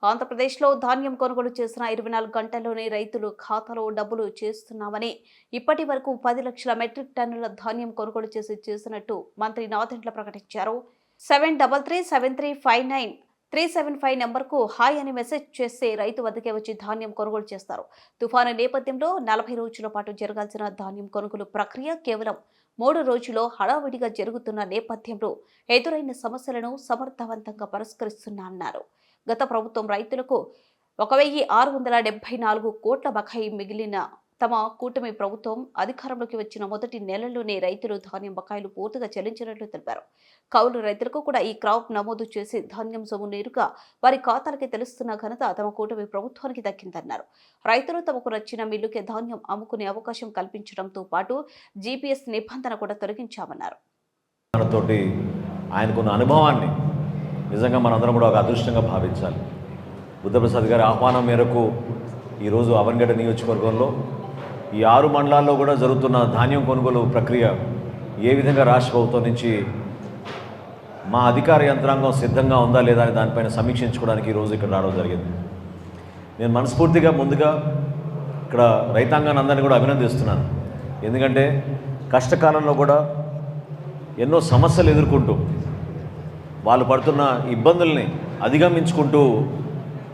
ఆంధ్రప్రదేశ్లో ధాన్యం కొనుగోలు చేసిన 24 గంటల్లోనే రైతులు ఖాతాలో డబ్బులు చేస్తున్నామని, ఇప్పటి వరకు 10 లక్షల మెట్రిక్ టన్నుల ధాన్యం కొనుగోలు చేసినట్టు మంత్రి నాదెండ్ల ప్రకటించారు. 7337359375 నెంబర్కు హాయ్ అని మెసేజ్ చేస్తే రైతు వద్దకే వచ్చి ధాన్యం కొనుగోలు చేస్తారు. తుఫాను నేపథ్యంలో 40 రోజుల పాటు జరగాల్సిన ధాన్యం కొనుగోలు ప్రక్రియ కేవలం 3 రోజుల్లో హడావిడిగా జరుగుతున్న నేపథ్యంలో ఎదురైన సమస్యలను సమర్థవంతంగా పరిష్కరిస్తున్నారన్నారు. గత ప్రభుత్వం రైతులకు 1674 కోట్ల బకాయి మిగిలిన తమ కూటమి ప్రభుత్వం అధికారంలోకి వచ్చిన మొదటి నెలల్లోనే రైతులు ధాన్యం బకాయిలు పూర్తిగా చెల్లించినట్లు తెలిపారు. కౌలు రైతులకు కూడా ఈ క్రాప్ నమోదు చేసి ధాన్యం సొమ్ము నేరుగా వారి ఖాతాలకి తెలుస్తున్న ఘనత తమ కూటమి ప్రభుత్వానికి దక్కిందన్నారు. రైతులు తమకు నచ్చిన మిల్లుకే ధాన్యం అమ్ముకునే అవకాశం కల్పించడంతో పాటు జీపీఎస్ నిబంధన కూడా తొలగించామన్నారు. ఆయనకున్న అనుభవాన్ని నిజంగా మనందరం కూడా ఒక అదృష్టంగా భావించాలి. బుద్ధప్రసాద్ గారి ఆహ్వానం మేరకు ఈరోజు అవనగడ్డ నియోజకవర్గంలో ఈ 6 మండలాల్లో కూడా జరుగుతున్న ధాన్యం కొనుగోలు ప్రక్రియ ఏ విధంగా రాష్ట్ర ప్రభుత్వం నుంచి మా అధికార యంత్రాంగం సిద్ధంగా ఉందా లేదా అని దానిపైన సమీక్షించుకోవడానికి ఈరోజు ఇక్కడ రావడం జరిగింది. నేను మనస్ఫూర్తిగా ముందుగా ఇక్కడ రైతాంగాన్ని అందరినీ కూడా అభినందిస్తున్నాను. ఎందుకంటే కష్టకాలంలో కూడా ఎన్నో సమస్యలు ఎదుర్కొంటూ వాళ్ళు పడుతున్న ఇబ్బందుల్ని అధిగమించుకుంటూ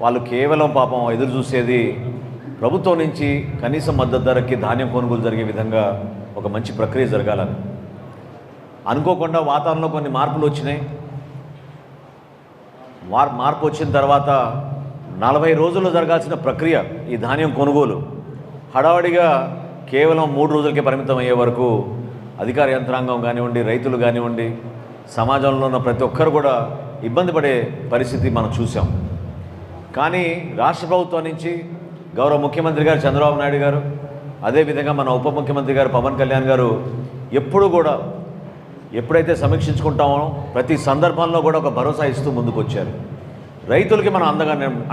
వాళ్ళు కేవలం పాపం ఎదురు చూసేది ప్రభుత్వం నుంచి కనీస మద్దతు ధరకి ధాన్యం కొనుగోలు జరిగే విధంగా ఒక మంచి ప్రక్రియ జరగాలని. అనుకోకుండా వాతావరణంలో కొన్ని మార్పులు వచ్చినాయి. మార్పు వచ్చిన తర్వాత 40 రోజుల్లో జరగాల్సిన ప్రక్రియ ఈ ధాన్యం కొనుగోలు హడావడిగా కేవలం 3 రోజులకే పరిమితం అయ్యే వరకు అధికార యంత్రాంగం కానివ్వండి, రైతులు కానివ్వండి, సమాజంలో ఉన్న ప్రతి ఒక్కరు కూడా ఇబ్బంది పడే పరిస్థితి మనం చూసాం. కానీ రాష్ట్ర ప్రభుత్వం నుంచి గౌరవ ముఖ్యమంత్రి గారు చంద్రబాబు నాయుడు గారు, అదేవిధంగా మన ఉప ముఖ్యమంత్రి గారు పవన్ కళ్యాణ్ గారు ఎప్పుడు కూడా ఎప్పుడైతే సమీక్షించుకుంటామో ప్రతి సందర్భంలో కూడా ఒక భరోసా ఇస్తూ ముందుకు వచ్చారు. రైతులకి మనం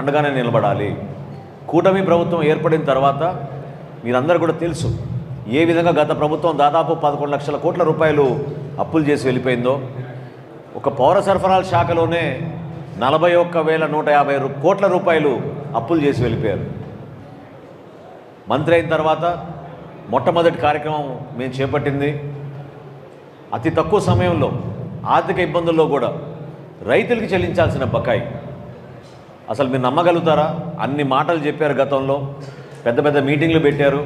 అండగానే నిలబడాలి. కూటమి ప్రభుత్వం ఏర్పడిన తర్వాత మీరందరూ కూడా తెలుసు ఏ విధంగా గత ప్రభుత్వం దాదాపు 11 లక్షల కోట్ల రూపాయలు అప్పులు చేసి వెళ్ళిపోయిందో. ఒక పౌర సరఫరాల శాఖలోనే 41,150 కోట్ల రూపాయలు అప్పులు చేసి వెళ్ళిపోయారు. మంత్రి అయిన తర్వాత మొట్టమొదటి కార్యక్రమం మేము చేపట్టింది అతి తక్కువ సమయంలో ఆర్థిక ఇబ్బందుల్లో కూడా రైతులకి చెల్లించాల్సిన బకాయి. అసలు మీరు నమ్మగలుగుతారా? అన్ని మాటలు చెప్పారు గతంలో, పెద్ద పెద్ద మీటింగ్లు పెట్టారు,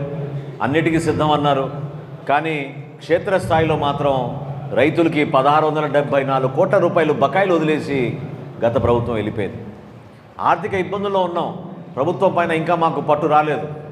అన్నిటికీ సిద్ధం అన్నారు. కానీ క్షేత్రస్థాయిలో మాత్రం రైతులకి 1674 కోట్ల రూపాయలు బకాయిలు వదిలేసి గత ప్రభుత్వం వెళ్ళిపోయింది. ఆర్థిక ఇబ్బందుల్లో ఉన్నాం. ప్రభుత్వం పైన ఇంకా మాకు పట్టు రాలేదు.